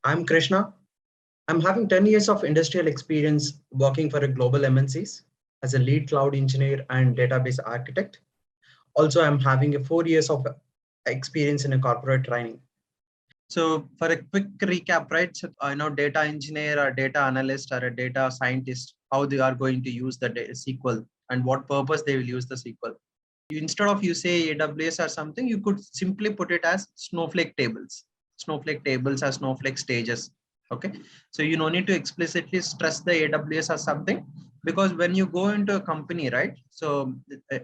I'm Krishna. I'm having 10 years of industrial experience working for a global MNCs as a lead cloud engineer and database architect. Also, I'm having a 4 years of experience in a corporate training. So for a quick recap, right? So I know data engineer or data analyst or a data scientist, how they are going to use the SQL and what purpose they will use the SQL. Instead of you say AWS or something, you could simply put it as Snowflake tables. Snowflake tables or Snowflake stages. Okay. So you no need to explicitly stress the AWS or something, because when you go into a company, right? So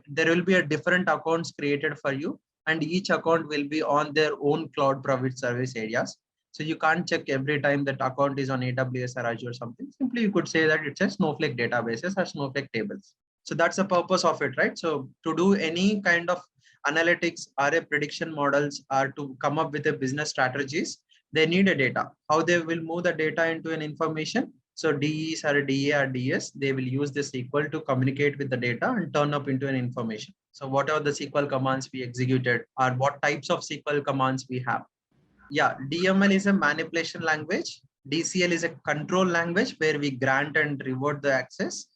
there will be a different accounts created for you, and each account will be on their own cloud private service areas. So you can't check every time that account is on AWS or Azure or something. Simply you could say that it's a Snowflake databases or Snowflake tables. So that's the purpose of it, right? So to do any kind of analytics or a prediction models or to come up with a business strategies, they need a data. How they will move the data into an information. So DEs or DA or DS, they will use this SQL to communicate with the data and turn up into an information. So what are the SQL commands we executed, or what types of SQL commands we have? Yeah, DML is a manipulation language. DCL is a control language where we grant and reward the access.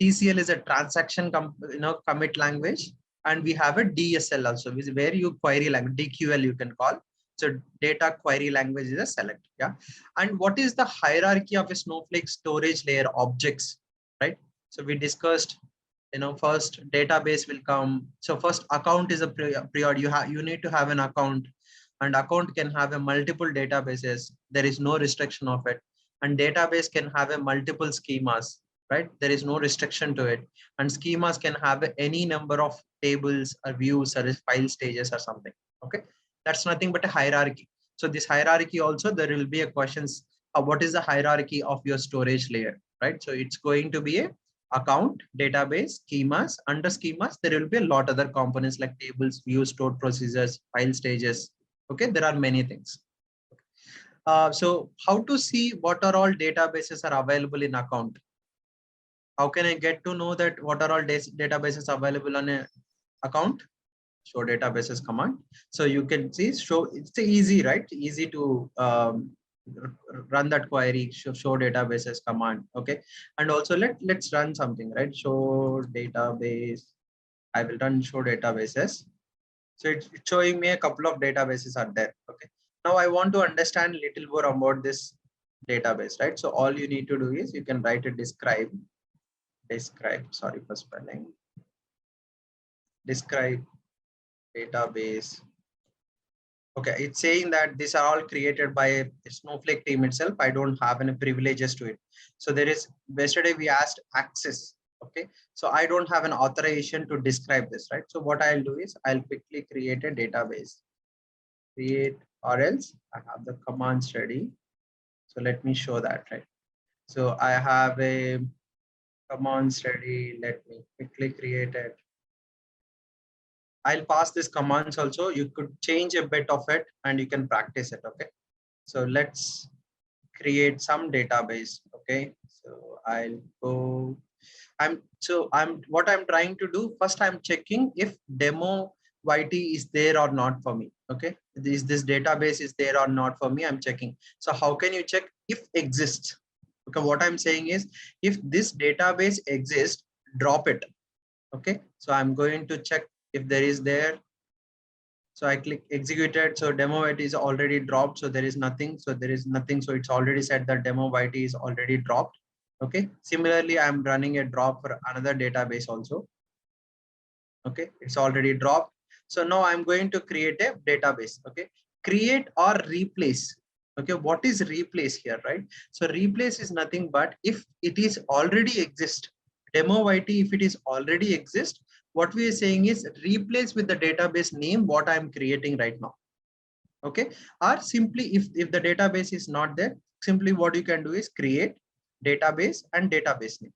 TCL is a transaction commit language, and we have a DSL also, which is where you query language, DQL you can call. So data query language is a select. Yeah. And what is the hierarchy of a Snowflake storage layer objects, right? So we discussed, first database will come. So first account is a prior. You need to have an account, and account can have a multiple databases. There is no restriction of it. And database can have a multiple schemas, right? There is no restriction to it. And schemas can have any number of tables or views or file stages or something. Okay. That's nothing but a hierarchy. So this hierarchy also, there will be a questions of what is the hierarchy of your storage layer, right? So it's going to be a account, database, schemas. Under schemas, there will be a lot other components like tables, views, stored procedures, file stages. Okay, there are many things. So how to see what are all databases are available in account? How can I get to know that what are all databases available on an account? Show databases command. So you can see, show, it's easy, right? Easy to run that query, show databases command. Okay. And also let's run something, right? Show database. I will run show databases. So it's showing me a couple of databases are there. Okay. Now I want to understand a little more about this database, right? So all you need to do is you can write a describe, sorry for spelling, describe database. Okay, it's saying that these are all created by a Snowflake team itself. I don't have any privileges to it. So there is, yesterday we asked access. Okay, so I don't have an authorization to describe this, right? So what I'll do is I'll quickly create a database, create, or else I have the commands ready. So let me show that, right? So I have a commands ready. Let me quickly create it. I'll pass these commands also. You could change a bit of it and you can practice it. Okay. So let's create some database. Okay. So I'll go. What I'm trying to do first, I'm checking if demo YT is there or not for me. Okay. This database is there or not for me. I'm checking. So how can you check if exists? Okay. What I'm saying is if this database exists, drop it. Okay. So I'm going to check if there is there. So I click executed. So demo YT is already dropped. So there is nothing. So there is nothing. So it's already said that demo YT is already dropped. Okay. Similarly, I'm running a drop for another database also. Okay. It's already dropped. So now I'm going to create a database. Okay. Create or replace. Okay. What is replace here, right? So replace is nothing but if it is already exist. Demo YT, if it is already exist, what we are saying is replace with the database name what I'm creating right now. Okay. Or simply if the database is not there, simply what you can do is create database and database name.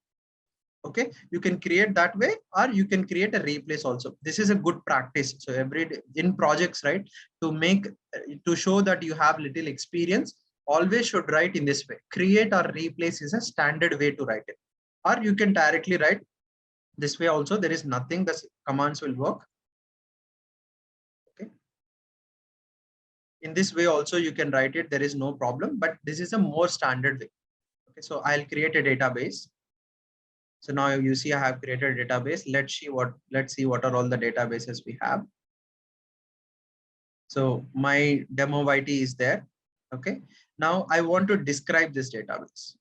Okay, you can create that way, or you can create a replace also. This is a good practice. So every day in projects, right, to show that you have little experience, always should write in this way. Create or replace is a standard way to write it, or you can directly write this way also. There is nothing, the commands will work. Okay. In this way also you can write it, there is no problem, but this is a more standard way. Okay, so I'll create a database. So now you see I have created a database. Let's see what are all the databases we have. So my demo YT is there. Okay, now I want to describe this database.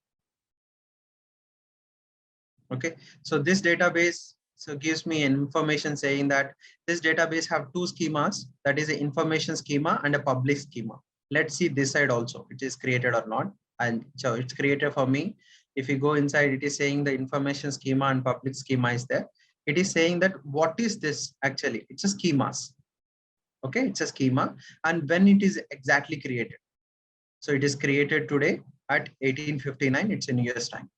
Okay, so this database gives me information saying that this database have two schemas, that is an information schema and a public schema. Let's see this side also, it is created or not. And so it's created for me. If you go inside, it is saying the information schema and public schema is there. It is saying that what is this actually? It's a schemas. Okay, it's a schema, and when it is exactly created. So it is created today at 1859. It's in US time.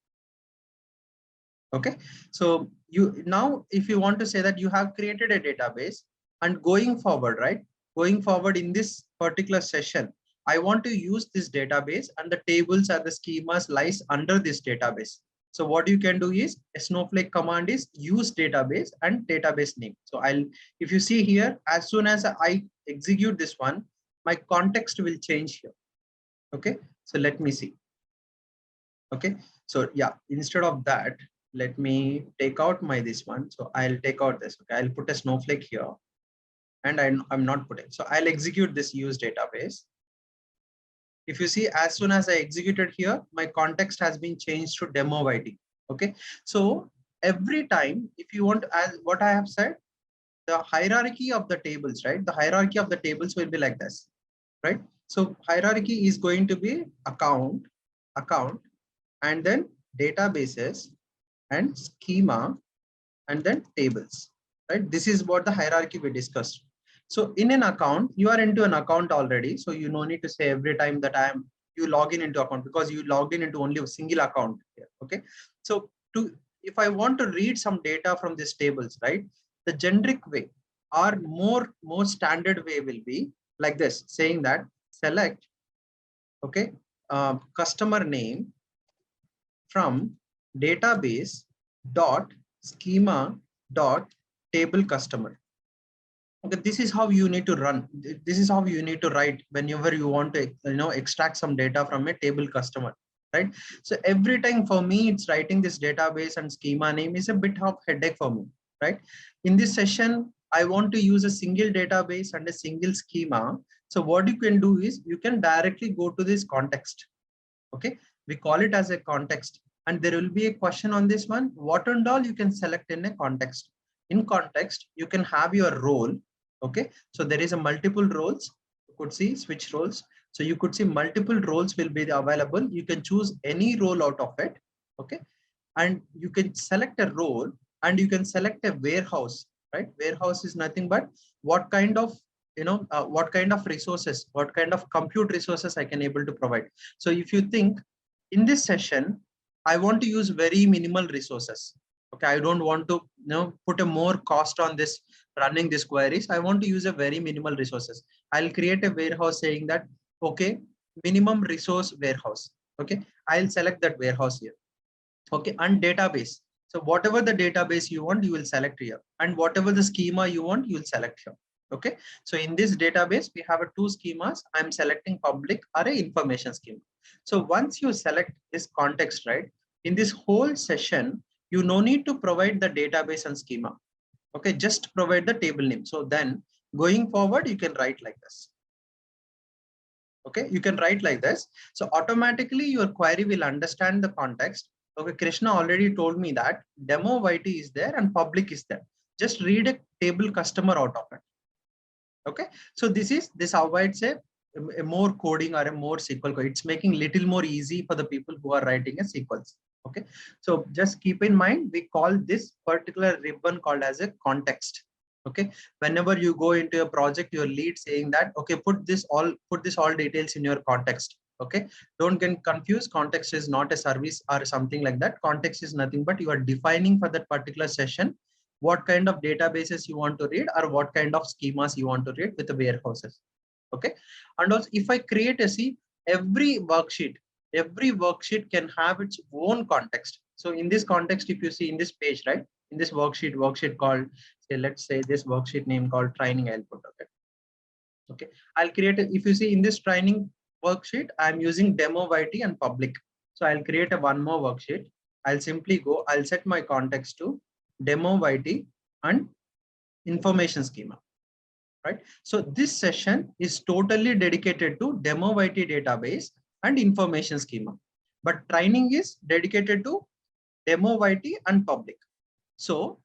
Okay, so you now, if you want to say that you have created a database and going forward, right? Going forward in this particular session, I want to use this database and the tables and the schemas lies under this database. So what you can do is a Snowflake command is use database and database name. So if you see here, as soon as I execute this one, my context will change here. Okay, so let me see. Okay, so yeah, instead of that, let me take out this one. So I'll take out this. Okay, I'll put a Snowflake here, and I'm not putting. So I'll execute this use database. If you see, as soon as I executed here, my context has been changed to demo YT. Okay, so every time, if you want, as what I have said, the hierarchy of the tables, right? The hierarchy of the tables will be like this, right? So hierarchy is going to be account, and then databases and schema, and then tables, right? This is what the hierarchy we discussed. So in an account, you are into an account already. So you no need to say every time that you log in into account, because you logged in into only a single account here. Okay. So if I want to read some data from these tables, right? The generic way or more standard way will be like this, saying that select, okay, customer name from database dot schema dot table customer. Okay, this is how you need to run. This is how you need to write whenever you want to extract some data from a table customer, right? So every time for me, it's writing this database and schema name is a bit of headache for me, right? In this session, I want to use a single database and a single schema. So what you can do is you can directly go to this context. Okay, we call it as a context, and there will be a question on this one. What and all you can select in a context. In context, you can have your role. Okay, so there is a multiple roles. You could see switch roles. So you could see multiple roles will be available. You can choose any role out of it. Okay, and you can select a role, and you can select a warehouse, right? Warehouse is nothing but what kind of what kind of resources, what kind of compute resources I can able to provide. So if you think in this session, I want to use very minimal resources. Okay, I don't want to put a more cost on this running this queries. I want to use a very minimal resources. I'll create a warehouse saying that, okay, minimum resource warehouse. Okay, I'll select that warehouse here. Okay, and database. So whatever the database you want, you will select here, and whatever the schema you want, you will select here. Okay, so in this database, we have two schemas. I'm selecting public or a information schema. So once you select this context, right, in this whole session, you no need to provide the database and schema. Okay, just provide the table name. So then going forward, you can write like this. Okay, you can write like this. So automatically your query will understand the context. Okay, Krishna already told me that demo YT is there and public is there. Just read a table customer out of it. Okay, so this avoids a more coding or a more SQL code. It's making little more easy for the people who are writing a SQLs. Okay, so just keep in mind, we call this particular ribbon called as a context. Okay, whenever you go into a project, your lead saying that, okay, put this all details in your context. Okay, don't get confused. Context is not a service or something like that. Context is nothing but you are defining for that particular session what kind of databases you want to read or what kind of schemas you want to read with the warehouses. Okay, and also if I create every worksheet can have its own context. So in this context, if you see in this page, right, in this worksheet called, say, let's say this worksheet name called training, I'll put. Okay, Okay, I'll create if you see in this training worksheet, I'm using demo YT and public. So I'll create a one more worksheet. I'll simply go, I'll set my context to demo YT and information schema, right? So this session is totally dedicated to demo YT database and information schema, but training is dedicated to demo YT and public. So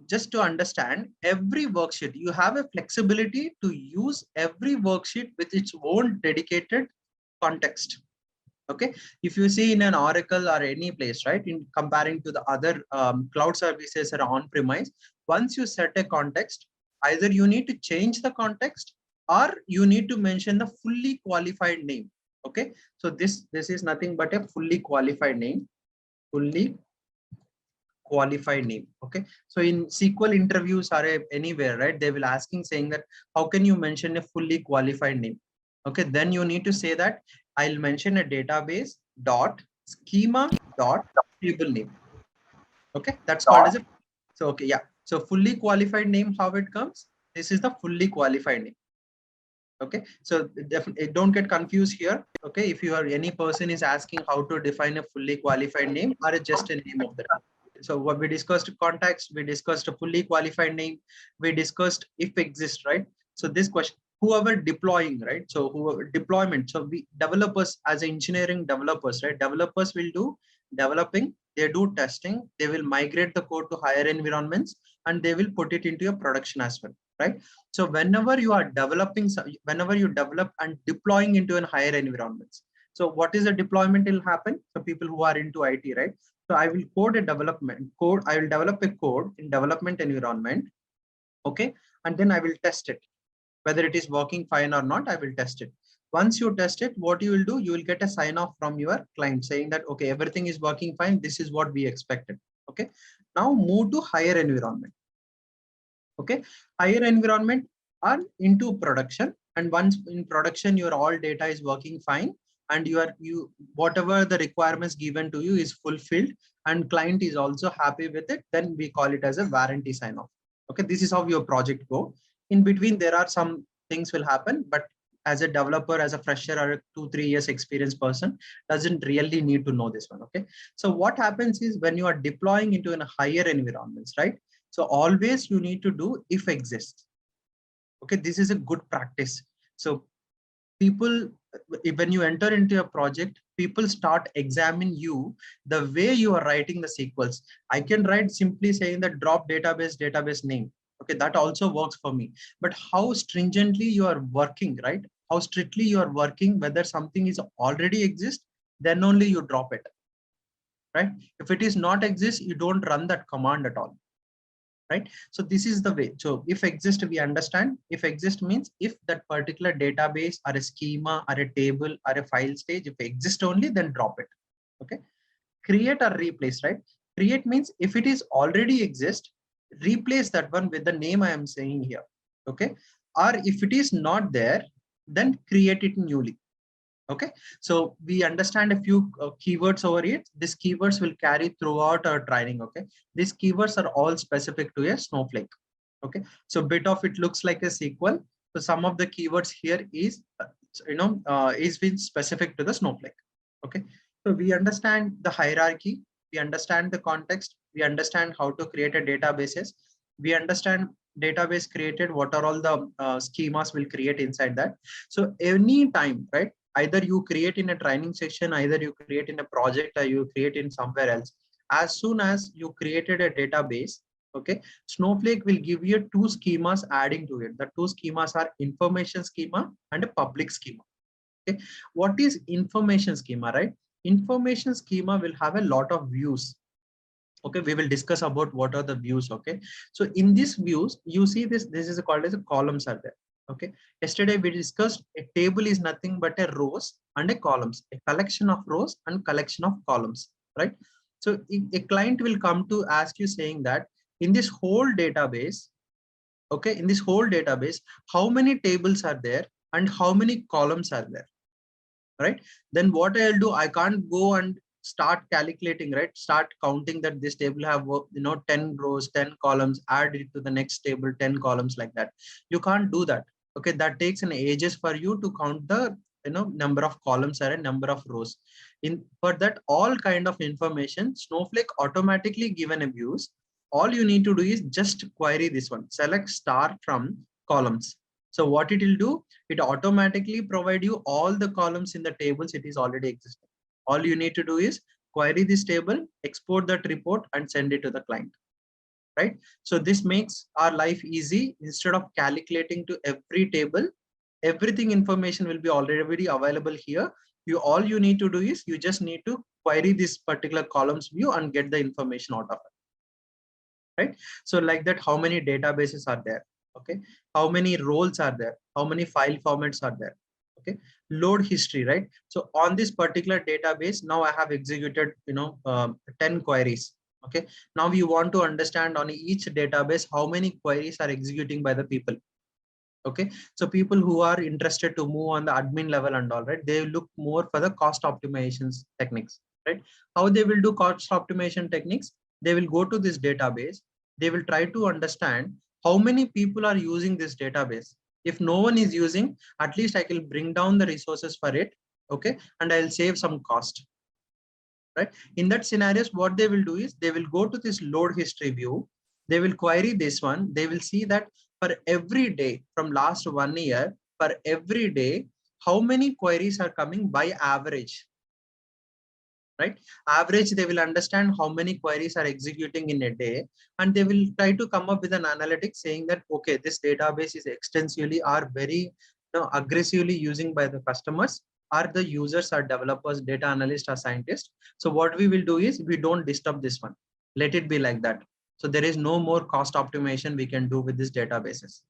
just to understand, every worksheet, you have a flexibility to use every worksheet with its own dedicated context. Okay, if you see in an Oracle or any place, right, in comparing to the other cloud services or on-premise, once you set a context, either you need to change the context or you need to mention the fully qualified name. Okay, so this is nothing but a fully qualified name, fully qualified name. Okay, so in SQL interviews or anywhere, right, they will asking saying that how can you mention a fully qualified name? Okay, then you need to say that I'll mention a database dot schema dot table name. Okay, that's called as a, so okay, yeah, so fully qualified name, how it comes, this is the fully qualified name. Okay, so definitely don't get confused here. Okay, if you are any person is asking how to define a fully qualified name or just a name of the name. So what we discussed context, we discussed a fully qualified name, we discussed if exists, right? So this question, whoever deploying, right? So whoever deployment, so we developers as engineering developers, right? Developers will do developing, they do testing, they will migrate the code to higher environments, and they will put it into your production as well, right? So whenever you are developing, whenever you develop and deploying into an higher environments, so what is the deployment will happen? So people who are into IT, right? So I will code a development code. I will develop a code in development environment. Okay. And then I will test it. Whether it is working fine or not, I will test it. Once you test it, what you will do, you will get a sign off from your client saying that, okay, everything is working fine. This is what we expected. Okay. Now move to higher environment. Okay. Higher environment are into production. And once in production, your all data is working fine, and you whatever the requirements given to you is fulfilled and client is also happy with it, then we call it as a warranty sign off. Okay, this is how your project go. In between there are some things will happen, but as a developer, as a fresher or a 2-3 years experienced person doesn't really need to know this one. Okay, so what happens is when you are deploying into a higher environments, right? So always you need to do if exists. Okay, this is a good practice. So people, when you enter into a project, people start examining you the way you are writing the sequels. I can write simply saying that drop database name. Okay, that also works for me. But how stringently you are working, right? How strictly you are working, whether something is already exist, then only you drop it, right? If it is not exist, you don't run that command at all. Right? So this is the way. So if exist, we understand if exist means if that particular database or a schema or a table or a file stage, if exist only, then drop it. Okay. Create or replace, right? Create means if it is already exist, replace that one with the name I am saying here. Okay. Or if it is not there, then create it newly. Okay, so we understand a few keywords over here. These keywords will carry throughout our training. Okay, these keywords are all specific to a Snowflake. Okay, so bit of it looks like a SQL. So some of the keywords here is is been specific to the Snowflake. Okay, so we understand the hierarchy, we understand the context, we understand how to create a databases, we understand database created, what are all the schemas will create inside that. So any time, right? Either you create in a training session, either you create in a project, or you create in somewhere else. As soon as you created a database, okay, Snowflake will give you two schemas adding to it. The two schemas are information schema and a public schema. Okay, what is information schema, right? Information schema will have a lot of views. Okay, we will discuss about what are the views. Okay, so in these views, you see this is called as a columns are there. Okay, yesterday we discussed a table is nothing but a rows and a columns, a collection of rows and collection of columns, right? So a client will come to ask you saying that in this whole database, okay, in this whole database, how many tables are there and how many columns are there, right? Then what I'll do, I can't go and start calculating, right? Start counting that this table have 10 rows, 10 columns, add it to the next table, 10 columns like that. You can't do that. Okay, that takes an ages for you to count the number of columns or a number of rows. In for that all kind of information, Snowflake automatically given a views. All you need to do is just query this one, select star from columns. So what it will do, it automatically provide you all the columns in the tables it is already existing. All you need to do is query this table, export that report and send it to the client, right? So this makes our life easy. Instead of calculating to every table, everything information will be already available here. All you need to do is you just need to query this particular columns view and get the information out of it, right? So like that, how many databases are there? Okay, how many roles are there? How many file formats are there? Okay, load history, right? So on this particular database, now I have executed 10 queries. Okay, now we want to understand on each database how many queries are executing by the people. Okay, so people who are interested to move on the admin level and all, right, they look more for the cost optimizations techniques, right? How they will do cost optimization techniques? They will go to this database, they will try to understand how many people are using this database. If no one is using, at least I can bring down the resources for it. Okay, and I'll save some cost, right? In that scenarios, what they will do is they will go to this load history view, they will query this one, they will see that for every day from last 1 year, for every day, how many queries are coming by average, right? Average, they will understand how many queries are executing in a day, and they will try to come up with an analytics saying that, okay, this database is extensively or very aggressively using by the customers, or the users or developers, data analysts or scientists. So what we will do is we don't disturb this one. Let it be like that. So there is no more cost optimization we can do with these databases.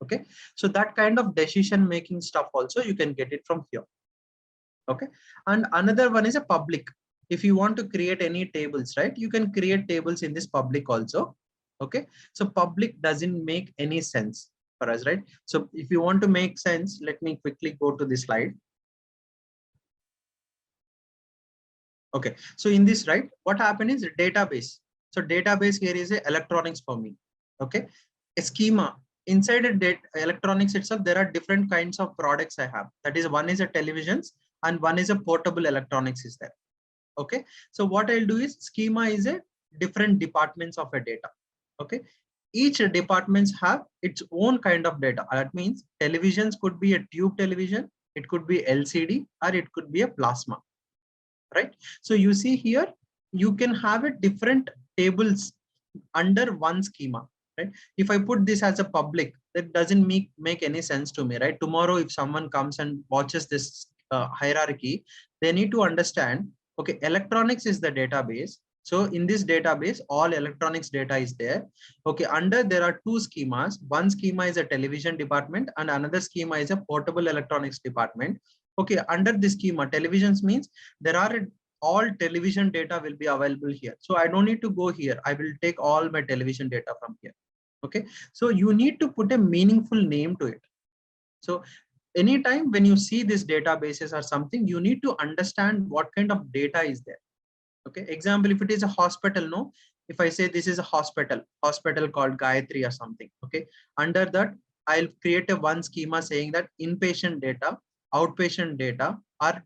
Okay. So that kind of decision making stuff also you can get it from here. Okay, and another one is a public. If you want to create any tables, right, you can create tables in this public also. Okay, so public doesn't make any sense for us, right? So if you want to make sense, let me quickly go to this slide. Okay, so in this, right, what happened is database. So database here is a electronics for me. Okay, a schema inside a data electronics itself, there are different kinds of products I have. That is, one is a televisions and one is a portable electronics is there. Okay, so what I'll do is schema is a different departments of a data. Okay, each departments have its own kind of data. That means televisions could be a tube television, it could be LCD, or it could be a plasma, right? So you see here, you can have a different tables under one schema, right? If I put this as a public, that doesn't make any sense to me, right? Tomorrow if someone comes and watches this hierarchy, they need to understand, okay, electronics is the database. So in this database, all electronics data is there. Okay, under there are two schemas. One schema is a television department and another schema is a portable electronics department. Okay, under this schema, televisions means there are all television data will be available here. So I don't need to go here. I will take all my television data from here. Okay, so you need to put a meaningful name to it. So anytime when you see these databases or something, you need to understand what kind of data is there. Okay, example, if it is a hospital, no, if I say this is a hospital called Gayatri or something, okay, under that I'll create a one schema saying that inpatient data, outpatient data, or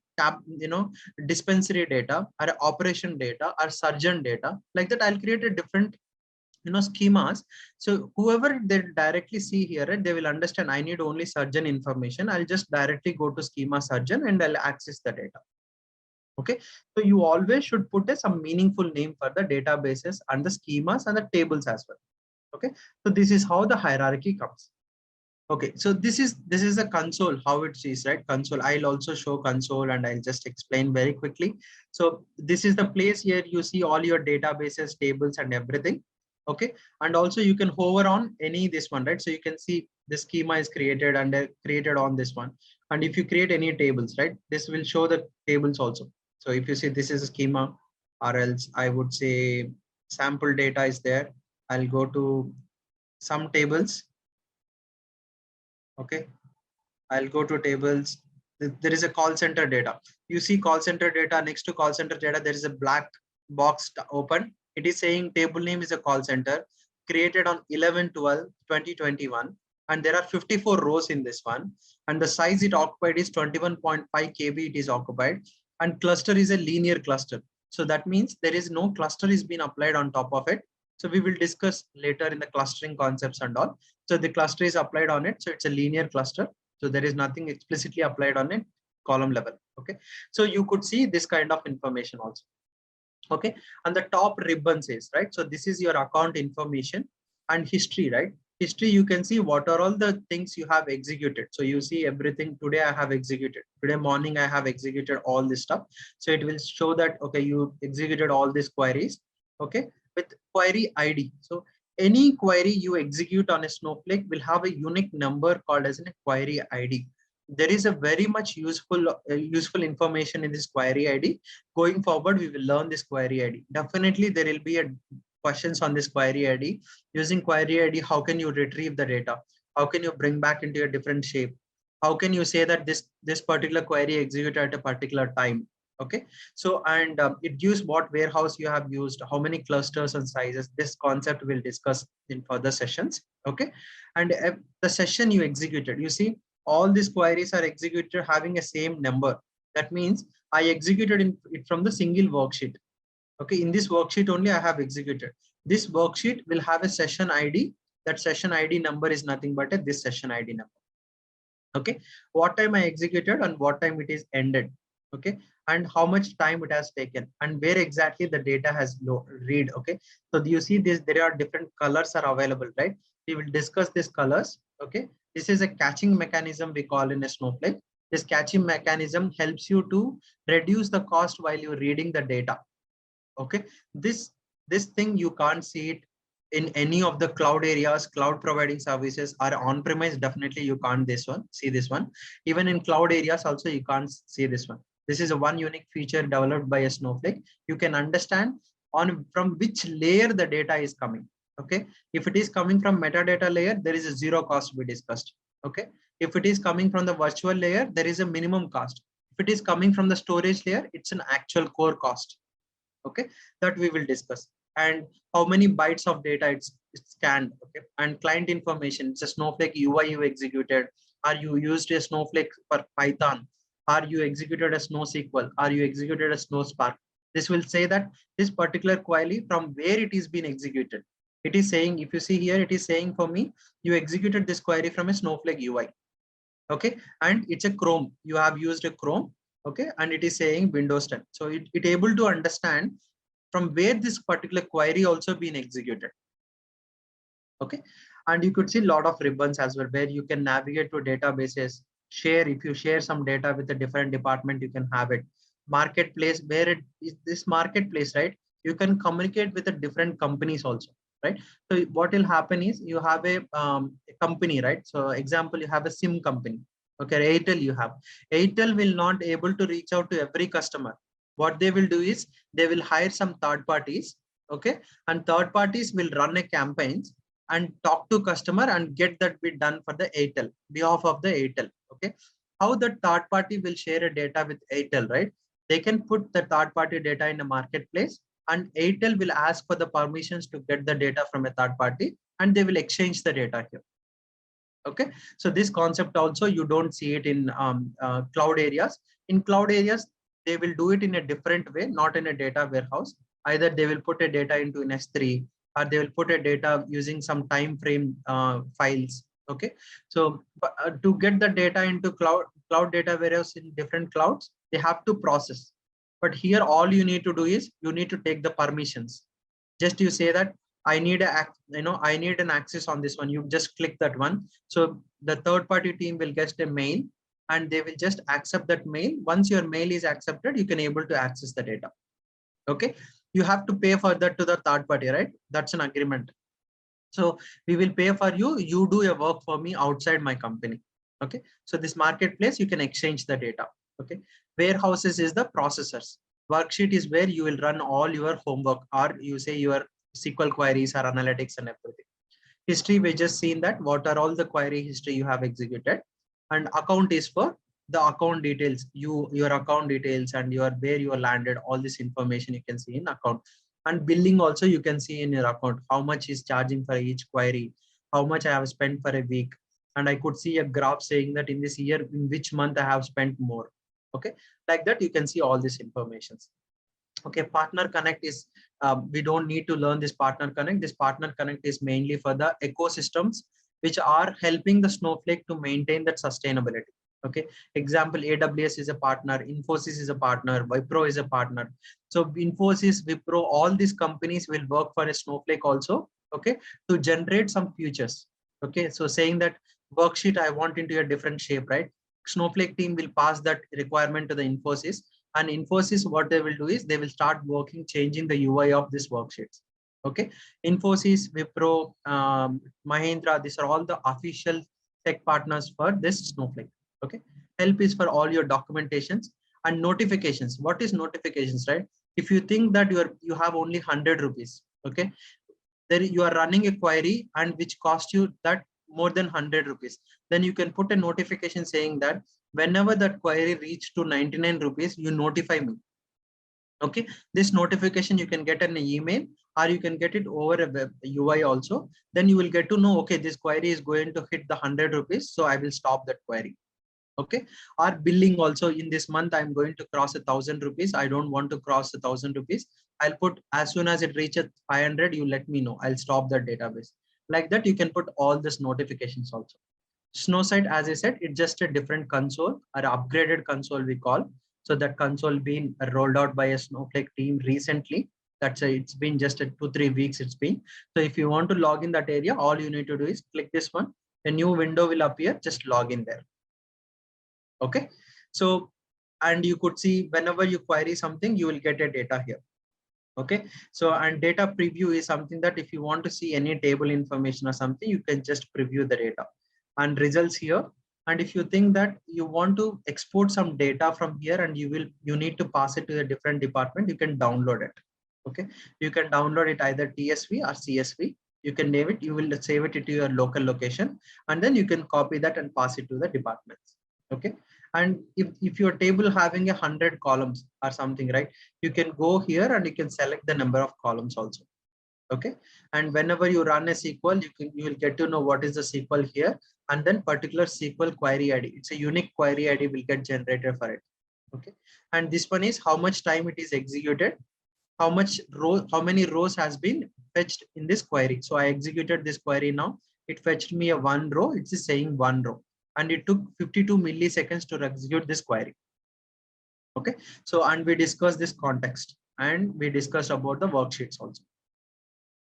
dispensary data, or operation data, or surgeon data. Like that, I'll create a different schemas. So whoever they directly see here, right, they will understand I need only surgeon information. I'll just directly go to schema surgeon and I'll access the data. Okay, so you always should put some meaningful name for the databases and the schemas and the tables as well. Okay, so this is how the hierarchy comes. Okay, so this is a console, how it is, right? Console, I'll also show console and I'll just explain very quickly. So this is the place here you see all your databases, tables and everything. Okay, and also you can hover on any this one, right? So you can see the schema is created and created on this one. And if you create any tables, right, this will show the tables also. So if you see this is a schema, or else I would say sample data is there. I'll go to some tables. Okay, I'll go to tables. There is a call center data. You see call center data, next to call center data, there is a black box open. It is saying table name is a call center created on 11/12/2021. and there are 54 rows in this one, and the size it occupied is 21.5 KB it is occupied, and cluster is a linear cluster. So that means there is no cluster is being applied on top of it. So we will discuss later in the clustering concepts and all. So the cluster is applied on it. So it's a linear cluster. So there is nothing explicitly applied on it column level. Okay. So you could see this kind of information also. Okay. And the top ribbon says, right? So this is your account information and history, right? History, you can see what are all the things you have executed. So you see everything today I have executed. Today morning I have executed all this stuff. So it will show that, okay, you executed all these queries, okay, with query ID. So any query you execute on a Snowflake will have a unique number called as a query ID. There is a very much useful information in this query ID. Going forward, we will learn this query ID. Definitely, there will be a questions on this query ID. Using query ID, how can you retrieve the data? How can you bring back into a different shape? How can you say that this particular query executed at a particular time? Okay, so and it gives what warehouse you have used, how many clusters and sizes. This concept we'll discuss in further sessions. Okay, and the session you executed, you see all these queries are executed having a same number. That means I executed it from the single worksheet. Okay, in this worksheet only I have executed. This worksheet will have a session ID. That session ID number is nothing but this session ID number. Okay, what time I executed and what time it is ended. Okay, and how much time it has taken and where exactly the data has read. Okay, so you see this, there are different colors are available, right? We will discuss these colors. Okay, this is a catching mechanism we call in a Snowflake. This catching mechanism helps you to reduce the cost while you're reading the data. Okay, this thing you can't see it in any of the cloud areas. Cloud providing services are on premise, definitely you can't see this one. Even in cloud areas also you can't see this one. This is a one unique feature developed by a Snowflake. You can understand on from which layer the data is coming. Okay, if it is coming from metadata layer, there is a zero cost we discussed. Okay, if it is coming from the virtual layer, there is a minimum cost. If it is coming from the storage layer, it's an actual core cost. Okay, that we will discuss. And how many bytes of data it's scanned. Okay, and client information, it's a Snowflake UI you executed. Are you used a Snowflake for Python? Are you executed a SnowSQL? Are you executed a SnowSpark? This will say that this particular query from where it is being executed. It is saying, if you see here, it is saying for me, you executed this query from a Snowflake UI. Okay, and it's a Chrome, you have used a Chrome. Okay, and it is saying Windows 10. So it able to understand from where this particular query also been executed. Okay, and you could see a lot of ribbons as well, where you can navigate to databases, share. If you share some data with a different department, you can have it. Marketplace, where it is this marketplace, right? You can communicate with the different companies also, right? So what will happen is you have a company, right? So example, you have a SIM company. Okay, Airtel you have. Airtel will not able to reach out to every customer. What they will do is they will hire some third parties. Okay, and third parties will run a campaigns and talk to customer and get that bit done for the Airtel, behalf of the Airtel. Okay, how the third party will share a data with Airtel, right? They can put the third party data in a marketplace, and Airtel will ask for the permissions to get the data from a third party, and they will exchange the data here. Okay, so this concept also you don't see it in cloud areas. In cloud areas, they will do it in a different way, not in a data warehouse. Either they will put a data into an S3, or they will put a data using some time frame files. Okay, so to get the data into cloud data warehouse in different clouds, they have to process. But here all you need to do is you need to take the permissions. Just you say that I need I need an access on this one. You just click that one. So the third party team will get a mail, and they will just accept that mail. Once your mail is accepted, you can able to access the data. Okay, you have to pay for that to the third party, right? That's an agreement. So we will pay for you. You do your work for me outside my company. Okay, so this marketplace, you can exchange the data. Okay, warehouses is the processors. Worksheet is where you will run all your homework, or you say your SQL queries or analytics and everything. History, we just seen that what are all the query history you have executed. And account is for the account details, your account details and your where you are landed. All this information you can see in account. And billing also you can see in your account, how much is charging for each query, how much I have spent for a week. and I could see a graph saying that in this year, in which month I have spent more. Okay, like that, you can see all this information. Okay, partner connect is, we don't need to learn this partner connect. This partner connect is mainly for the ecosystems which are helping the Snowflake to maintain that sustainability. Okay, example, AWS is a partner, Infosys is a partner, Wipro is a partner. So Infosys, Wipro, all these companies will work for a Snowflake also, okay, to generate some futures. Okay, so saying that worksheet I want into a different shape, right? Snowflake team will pass that requirement to the Infosys, and Infosys, what they will do is they will start working, changing the UI of this worksheets. Okay, Infosys, Wipro, Mahindra, these are all the official tech partners for this Snowflake. Okay, help is for all your documentations and notifications. What is notifications, right? If you think that you have only 100 rupees, okay, then you are running a query and which cost you that more than 100 rupees, then you can put a notification saying that whenever that query reach to 99 rupees, you notify me. Okay, this notification you can get an email, or you can get it over a web UI also. Then you will get to know, okay, this query is going to hit the 100 rupees, so I will stop that query. Okay, or billing also, in this month I'm going to cross 1,000 rupees, I don't want to cross 1,000 rupees, I'll put as soon as it reaches 500, you let me know, I'll stop the database. Like that, you can put all this notifications also. Snowsite, as I said, it's just a different console or upgraded console we call. So that console being rolled out by a Snowflake team recently. It's been just 2-3 weeks it's been. So if you want to log in that area, all you need to do is click this one. A new window will appear, just log in there. Okay, so, and you could see whenever you query something, you will get a data here. Okay, so, and data preview is something that if you want to see any table information or something, you can just preview the data and results here. And if you think that you want to export some data from here and you need to pass it to a different department, you can download it. Okay, you can download it either TSV or CSV. You can name it, you will save it to your local location, and then you can copy that and pass it to the departments. Okay, and if your table having 100 columns or something, right, you can go here and you can select the number of columns also. Okay, and whenever you run a SQL, you will get to know what is the SQL here, and then particular SQL query ID, it's a unique query ID will get generated for it. Okay, and this one is how much time it is executed, how many rows has been fetched in this query. So I executed this query now, it fetched me a one row, it's saying one row, and it took 52 milliseconds to execute this query. Okay, so, and we discussed this context and we discussed about the worksheets also.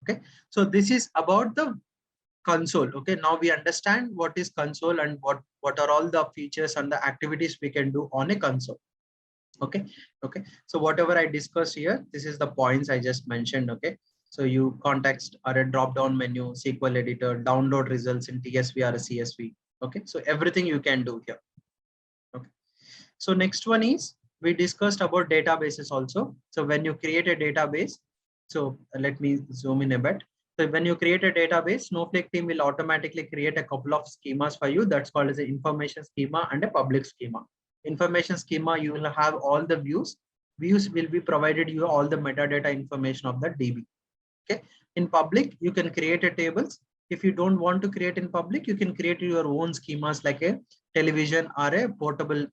Okay, so this is about the console. Okay, now we understand what is console and what are all the features and the activities we can do on a console. Okay, okay, so whatever I discussed here, this is the points I just mentioned. Okay, so you context or a drop down menu, SQL editor, download results in TSV or a CSV. Okay, so everything you can do here. Okay, so next one is we discussed about databases also. So when you create a database, so let me zoom in a bit. So when you create a database, Snowflake team will automatically create a couple of schemas for you. That's called as an information schema and a public schema. Information schema, you will have all the views. Views will be provided you all the metadata information of the DB. Okay, in public, you can create a tables. If you don't want to create in public, you can create your own schemas like a television or a portable,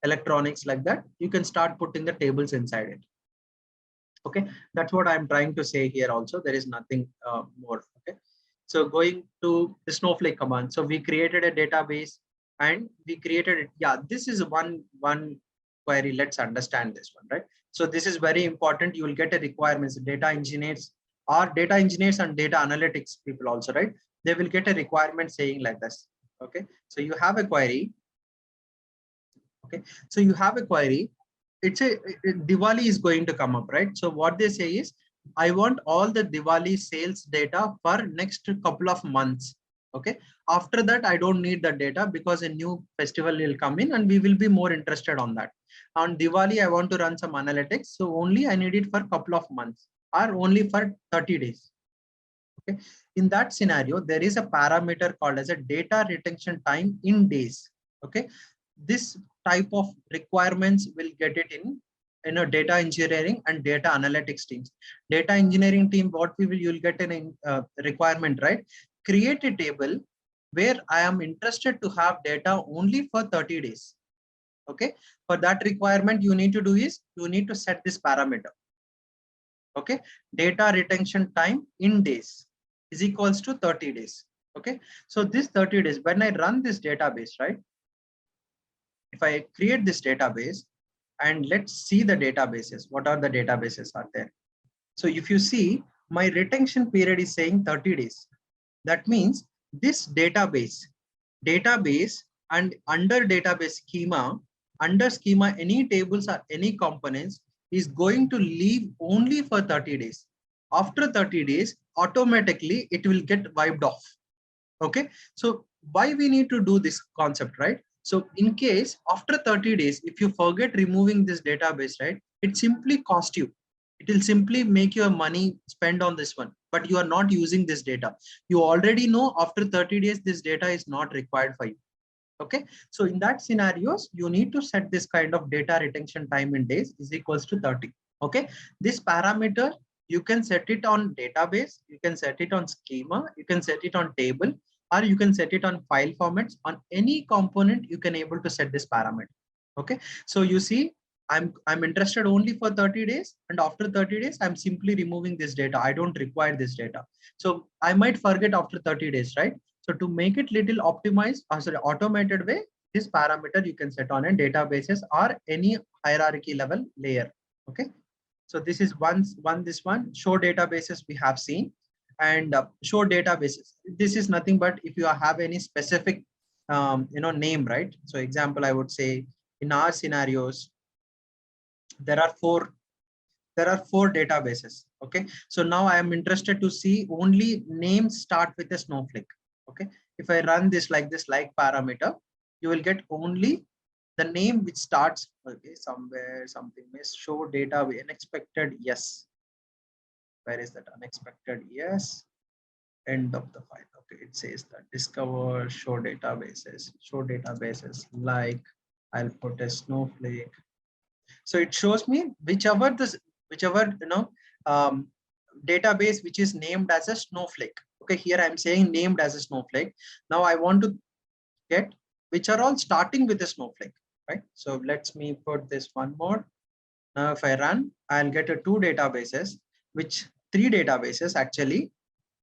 electronics like that. You can start putting the tables inside it. Okay, that's what I'm trying to say here also. There is nothing more. Okay, so going to the Snowflake command. So we created a database and we created it. Yeah, this is one query. Let's understand this one, right? So this is very important. You will get a requirements. Data engineers and data analytics people also, right? They will get a requirement saying like this. Okay, so you have a query. Okay, so you have a query. It's a Diwali is going to come up, right? So what they say is, I want all the Diwali sales data for next couple of months. Okay, after that, I don't need the data because a new festival will come in and we will be more interested on that. On Diwali, I want to run some analytics. So only I need it for a couple of months or only for 30 days. Okay, in that scenario, there is a parameter called as a data retention time in days. Okay, this type of requirements will get it in data engineering and data analytics teams. Data engineering team, what you'll get an requirement, right? Create a table where I am interested to have data only for 30 days. Okay, for that requirement, you need to do is you need to set this parameter. Okay, data retention time in days is equals to 30 days. Okay, so this 30 days, when I run this database, right? If I create this database and let's see the databases, what are the databases are there? So if you see, my retention period is saying 30 days. That means this database and under database schema, under schema, any tables or any components is going to leave only for 30 days. After 30 days, automatically it will get wiped off. Okay, so why we need to do this concept, right? So in case after 30 days, if you forget removing this database, right, it simply cost you. It will simply make your money spend on this one, but you are not using this data. You already know after 30 days, this data is not required for you. Okay, so in that scenarios, you need to set this kind of data retention time in days is equals to 30. Okay, this parameter, you can set it on database, you can set it on schema, you can set it on table, or you can set it on file formats. On any component, you can able to set this parameter. Okay, so you see, I'm interested only for 30 days, and after 30 days, I'm simply removing this data. I don't require this data. So I might forget after 30 days, right? So to make it little optimized, sorry, automated way, this parameter you can set on a databases or any hierarchy level layer. Okay, so this is this one show databases we have seen, and show databases. This is nothing but if you have any specific name, right? So example, I would say in our scenarios, there are four databases. Okay, so now I am interested to see only names start with a Snowflake. Okay, if I run this like parameter, you will get only the name which starts, okay, somewhere something is show data unexpected. Yes, where is that unexpected? Yes, end of the file. Okay, it says that discover show databases like, I'll put a Snowflake. So it shows me whichever um, database which is named as a Snowflake. Okay, here I'm saying named as a Snowflake. Now I want to get which are all starting with a Snowflake, right? So let's me put this one more. Now if I run, I'll get a three databases actually.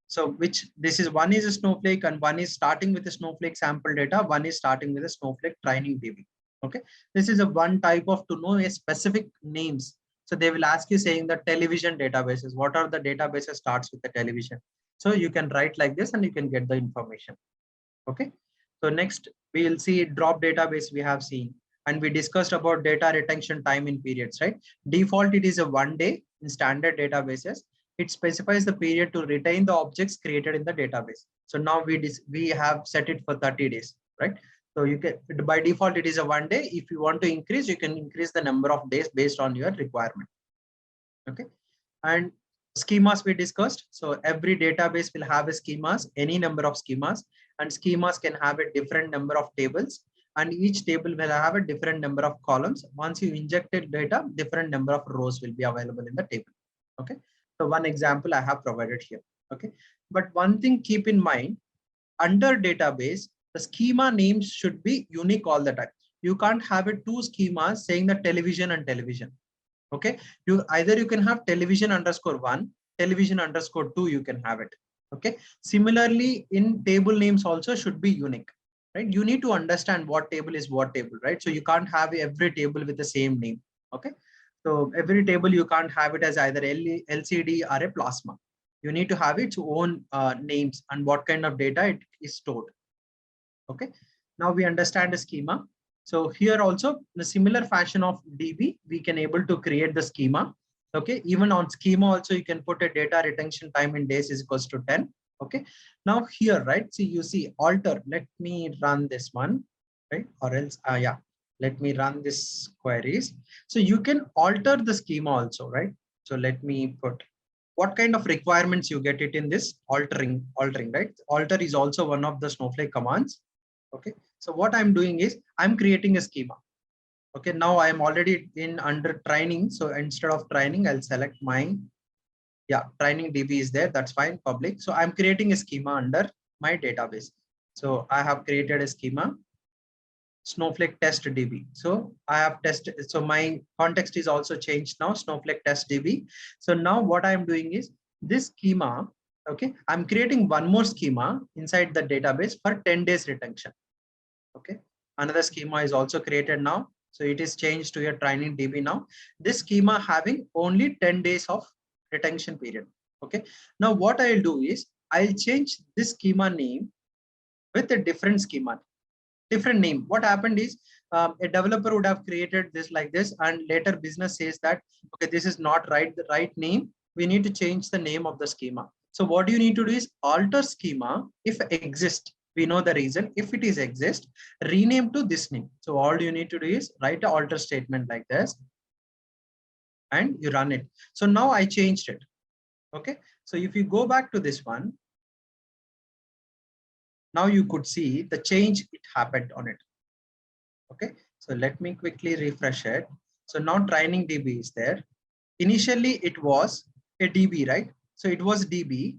So which this is one is a Snowflake and one is starting with a Snowflake sample data, one is starting with a Snowflake training DB. Okay, this is a one type of to know a specific names. So they will ask you saying the television databases, what are the databases starts with the television. So you can write like this and you can get the information. Okay, so next we will see drop database we have seen, and we discussed about data retention time in periods, right? Default it is a 1 day in standard databases. It specifies the period to retain the objects created in the database. So now we have set it for 30 days, right? So you can, by default it is a 1 day. If you want to increase, you can increase the number of days based on your requirement. Okay, and schemas we discussed. So every database will have a schemas, any number of schemas, and schemas can have a different number of tables, and each table will have a different number of columns. Once you injected data, different number of rows will be available in the table. Okay, so one example I have provided here. Okay, but one thing keep in mind, under database, the schema names should be unique all the time. You can't have a two schemas saying the television and television. Okay, you can have television underscore 1, television underscore 2, you can have it. Okay, similarly in table names also should be unique, right? You need to understand what table is what table, right? So you can't have every table with the same name. Okay, so every table you can't have it as either LCD or a plasma. You need to have its own names and what kind of data it is stored. Okay, now we understand the schema. So here also the similar fashion of DB, we can able to create the schema. Okay, even on schema also you can put a data retention time in days is equals to 10. Okay, now here, right, see, you see alter, let me run this one, right? Or else yeah, let me run this queries. So you can alter the schema also, right? So let me put what kind of requirements you get it in this altering, right? Alter is also one of the Snowflake commands. Okay, so what I'm doing is I'm creating a schema. Okay, now I am already in under training. So instead of training, I'll select my, yeah, training DB is there. That's fine, public. So I'm creating a schema under my database. So I have created a schema, Snowflake test DB. So I have tested, so my context is also changed now, Snowflake test DB. So now what I am doing is this schema, okay, I'm creating one more schema inside the database for 10 days retention. Okay, another schema is also created now. So it is changed to a training DB now. This schema having only 10 days of retention period. Okay, now what I'll do is I'll change this schema name with a different schema, different name. What happened is a developer would have created this like this, and later business says that, okay, this is not right, the right name. We need to change the name of the schema. So what you need to do is alter schema if exist. We know the reason. If it is exist, rename to this name. So all you need to do is write an alter statement like this, and you run it. So now I changed it. Okay. So if you go back to this one, now you could see the change it happened on it. Okay, so let me quickly refresh it. So now training DB is there. Initially it was a DB, right? So it was DB,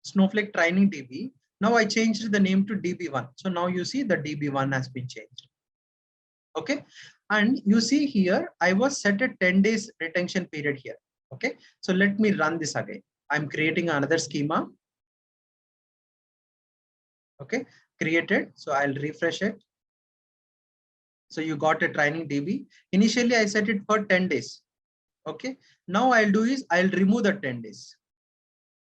Snowflake training DB. Now I changed the name to DB1. So now you see the DB1 has been changed. Okay, and you see here I was set a 10 days retention period here. Okay, so let me run this again. I'm creating another schema. Okay, created. So I'll refresh it. So you got a training DB. Initially I set it for 10 days. Okay, now I'll do is I'll remove the 10 days.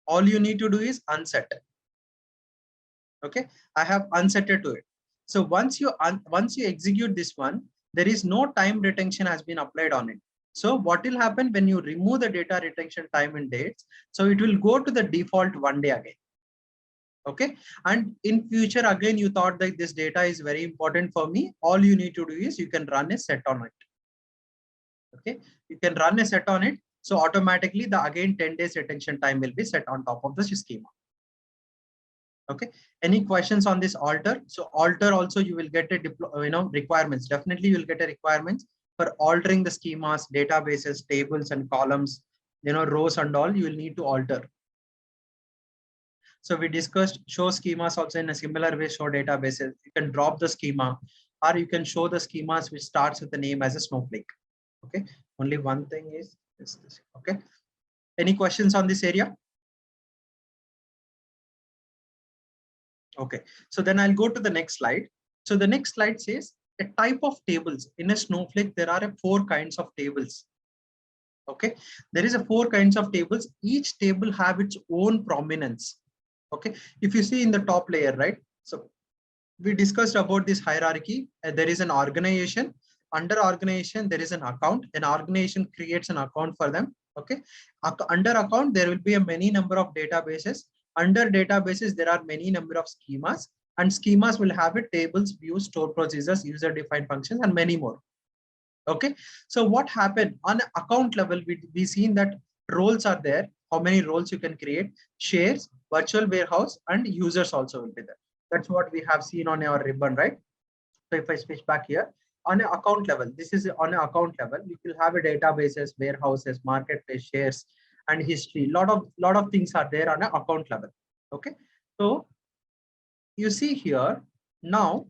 All you need to do is unset. Okay, I have unsetted to it. So once you execute this one, there is no time retention has been applied on it. So what will happen when you remove the data retention time and dates? So it will go to the default 1 day again. Okay, and in future again you thought that this data is very important for me. All you need to do is you can run a set on it. Okay, you can run a set on it. So automatically the again 10 days retention time will be set on top of the schema. Okay, any questions on this alter? So alter also you will get a requirements. Definitely you will get a requirements for altering the schemas, databases, tables and columns, rows and all. You will need to alter. So we discussed show schemas also in a similar way. Show databases, you can drop the schema, or you can show the schemas which starts with the name as a Snowflake. Okay, only one thing is this. Okay, any questions on this area? Okay, so then I'll go to the next slide. So the next slide says a type of tables. In a Snowflake, there are 4 kinds of tables. Okay, there is 4 kinds of tables. Each table have its own prominence. Okay, if you see in the top layer, right? So we discussed about this hierarchy. There is an organization. Under organization, there is an account. An organization creates an account for them. Okay, under account, there will be a many number of databases. Under databases, there are many number of schemas, and schemas will have a tables, views, store procedures, user defined functions, and many more. Okay, so what happened on account level, we seen that roles are there. How many roles you can create, shares, virtual warehouse, and users also will be there. That's what we have seen on our ribbon, right? So if I switch back here, on an account level, this is on an account level, you will have a databases, warehouses, marketplace, shares, and history. Lot of things are there on an account level. Okay, so you see here now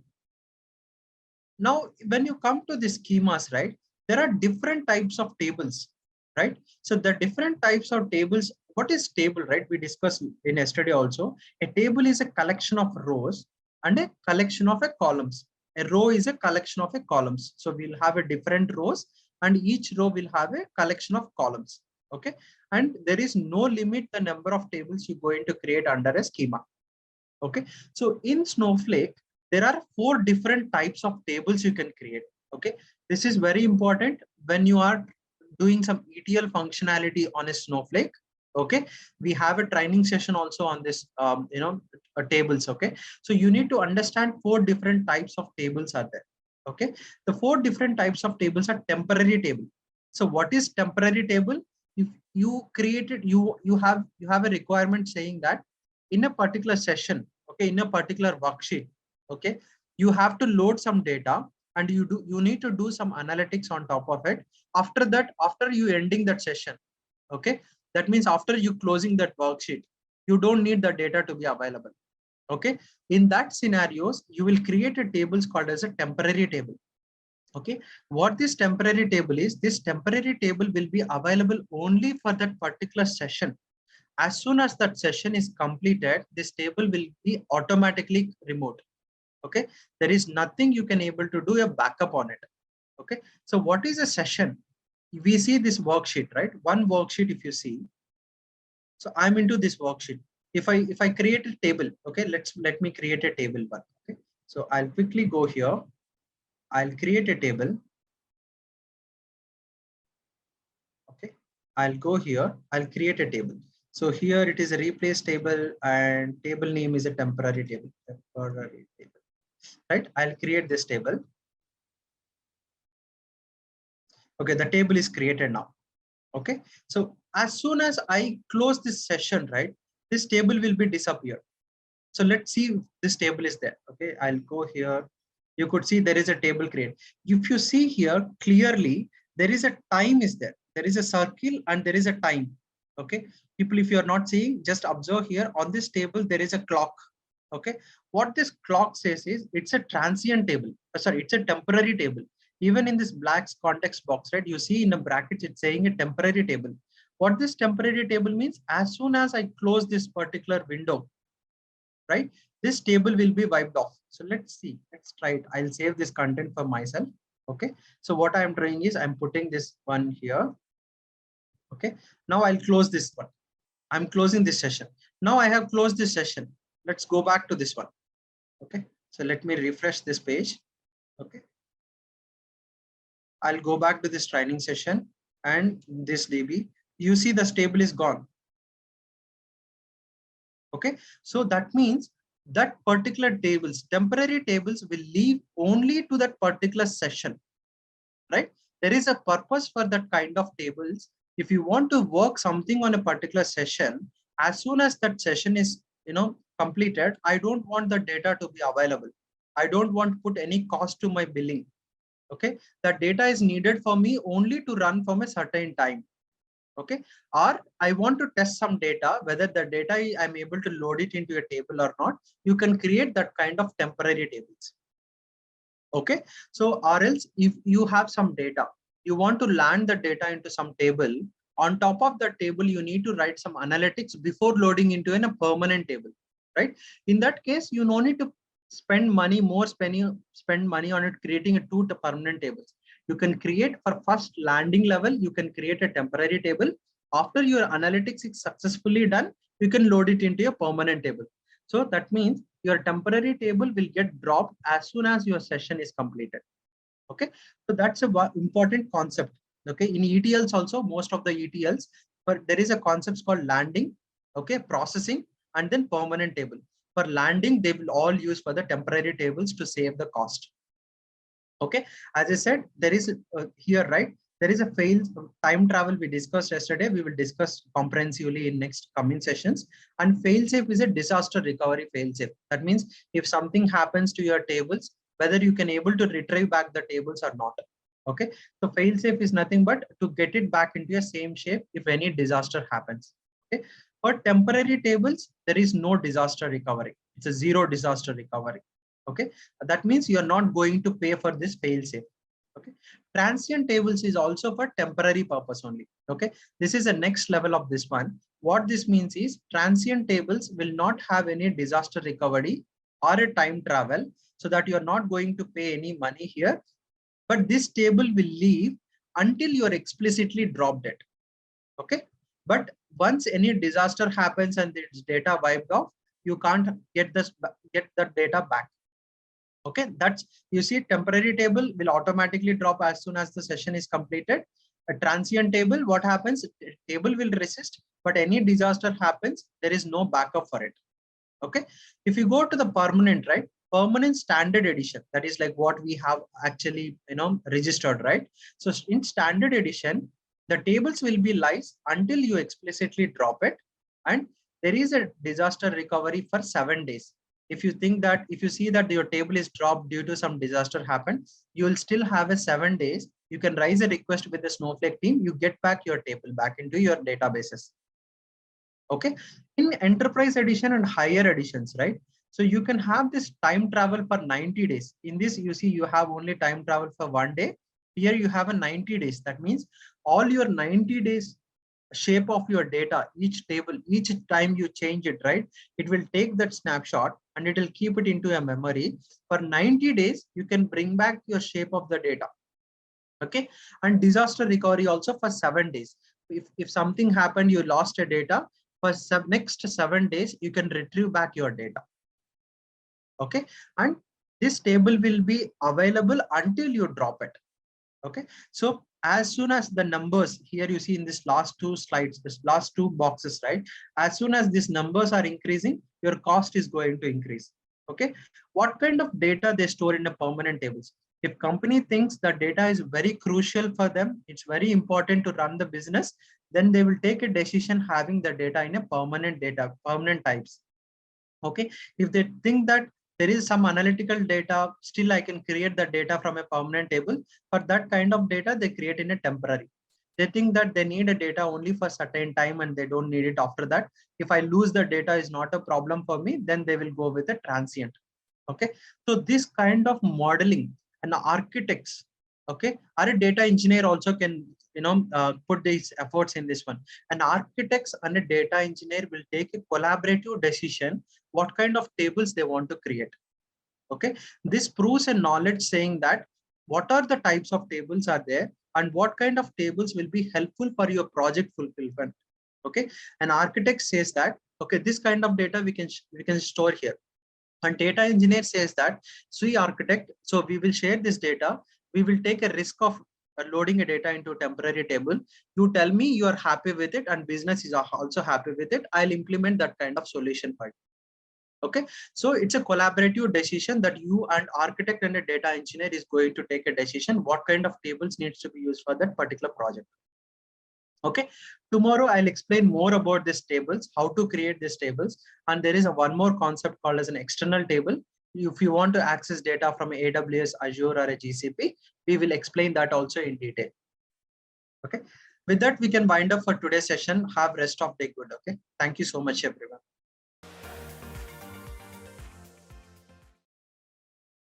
when you come to the schemas, right, there are different types of tables, right? So the different types of tables, what is table, right? We discussed in yesterday also. A table is a collection of rows and a collection of columns. A row is a collection of columns. So we'll have a different rows, and each row will have a collection of columns. Okay, and there is no limit the number of tables you're going to create under a schema. Okay, so in Snowflake, there are 4 different types of tables you can create. Okay, this is very important when you are doing some ETL functionality on a Snowflake. Okay, we have a training session also on this tables. Okay, so you need to understand 4 different types of tables are there. Okay, the 4 different types of tables are temporary table. So what is temporary table? If you created, you have a requirement saying that in a particular session, okay, in a particular worksheet, okay, you have to load some data, and you need to do some analytics on top of it. After that, after you ending that session, okay, that means after you closing that worksheet, you don't need the data to be available. Okay, in that scenarios, you will create a tables called as a temporary table. Okay, what this temporary table is, this temporary table will be available only for that particular session. As soon as that session is completed, this table will be automatically removed. Okay, there is nothing you can able to do a backup on it. Okay, so what is a session? We see this worksheet, right? One worksheet, if you see, so I'm into this worksheet. If I create a table, okay, let me create a table one. Okay, so I'll quickly go here. I'll create a table. Okay, I'll go here. I'll create a table. So here it is a replace table and table name is a temporary table. Temporary table, right? I'll create this table. Okay, the table is created now. Okay, so as soon as I close this session, right, this table will be disappeared. So let's see if this table is there. Okay, I'll go here. You could see there is a table created. If you see here clearly, there is a time is there. There is a circle and there is a time. Okay, people, if you are not seeing, just observe here on this table, there is a clock. Okay, what this clock says is it's a transient table. Sorry, it's a temporary table. Even in this black context box, right, you see in the brackets, it's saying a temporary table. What this temporary table means, as soon as I close this particular window, right, this table will be wiped off. So let's see, let's try it. I'll save this content for myself. Okay, so what I'm doing is I'm putting this one here. Okay, now I'll close this one. I'm closing this session. Now I have closed this session. Let's go back to this one. Okay, so let me refresh this page. Okay, I'll go back to this training session and this DB. You see the table is gone. Okay, so that means that particular tables, temporary tables, will leave only to that particular session, right? There is a purpose for that kind of tables. If you want to work something on a particular session, as soon as that session is completed, I don't want the data to be available. I don't want to put any cost to my billing. Okay, that data is needed for me only to run from a certain time. Okay, or I want to test some data, whether the data I'm able to load it into a table or not. You can create that kind of temporary tables. Okay, so or else if you have some data, you want to land the data into some table. On top of that table, you need to write some analytics before loading into a permanent table, right? In that case, you no need to spend money, spend money on it, creating a two permanent tables. You can create for first landing level, you can create a temporary table. After your analytics is successfully done, you can load it into a permanent table. So that means your temporary table will get dropped as soon as your session is completed. Okay, so that's a important concept. Okay, in ETLs also, most of the ETLs, but there is a concept called landing, okay, processing, and then permanent table. For landing, they will all use for the temporary tables to save the cost. Okay, as I said, there is here, right, there is a fail time travel we discussed yesterday. We will discuss comprehensively in next coming sessions. And fail safe is a disaster recovery fail safe. That means if something happens to your tables, whether you can able to retrieve back the tables or not. Okay, so fail safe is nothing but to get it back into a same shape if any disaster happens. Okay, for temporary tables, there is no disaster recovery. It's a zero disaster recovery. Okay, that means you are not going to pay for this fail safe. Okay, transient tables is also for temporary purpose only. Okay, this is the next level of this one. What this means is transient tables will not have any disaster recovery or a time travel, so that you are not going to pay any money here, but this table will leave until you are explicitly dropped it. Okay, but once any disaster happens and its data wiped off, you can't get the data back. Okay, that's, you see, temporary table will automatically drop as soon as the session is completed. A transient table, what happens, table will resist, but any disaster happens, there is no backup for it. Okay, if you go to the permanent, right, permanent standard edition, that is like what we have actually registered, right? So in standard edition, the tables will be live until you explicitly drop it, and there is a disaster recovery for 7 days. If you think that, if you see that your table is dropped due to some disaster happened, you will still have a 7 days. You can raise a request with the Snowflake team, you get back your table back into your databases. Okay, in enterprise edition and higher editions, right, So you can have this time travel for 90 days. In this, you see, you have only time travel for 1 day. Here you have a 90 days. That means all your 90 days shape of your data, each table, each time you change it, right? It will take that snapshot and it will keep it into a memory. For 90 days, you can bring back your shape of the data. Okay. And disaster recovery also for 7 days. If something happened, you lost your data, for next 7 days, you can retrieve back your data. Okay. And this table will be available until you drop it. Okay. So as soon as the numbers here you see in this last two slides, this last two boxes, right? As soon as these numbers are increasing, your cost is going to increase. Okay. What kind of data they store in the permanent tables? If company thinks that data is very crucial for them, it's very important to run the business, then they will take a decision having the data in a permanent types. Okay. If they think that there is some analytical data, still I can create the data from a permanent table. For that kind of data, they create in a temporary. They think that they need a data only for certain time and they don't need it after that. If I lose the data is not a problem for me, then they will go with a transient. Okay. So this kind of modeling and architects, okay, or a data engineer also can, put these efforts in this one. An architects and a data engineer will take a collaborative decision what kind of tables they want to create. Okay. This proves a knowledge saying that what are the types of tables are there and what kind of tables will be helpful for your project fulfillment. Okay. An architect says that, okay, this kind of data we can store here. And data engineer says that, Sui architect, so we will share this data. We will take a risk of loading a data into a temporary table. You tell me you are happy with it and business is also happy with it. I'll implement that kind of solution for you. Okay. So it's a collaborative decision that you and architect and a data engineer is going to take a decision what kind of tables needs to be used for that particular project. Okay. Tomorrow I'll explain more about these tables, how to create these tables. And there is one more concept called as an external table. If you want to access data from AWS, Azure, or a GCP, we will explain that also in detail. Okay. With that, we can wind up for today's session. Have rest of day good. Okay. Thank you so much, everyone.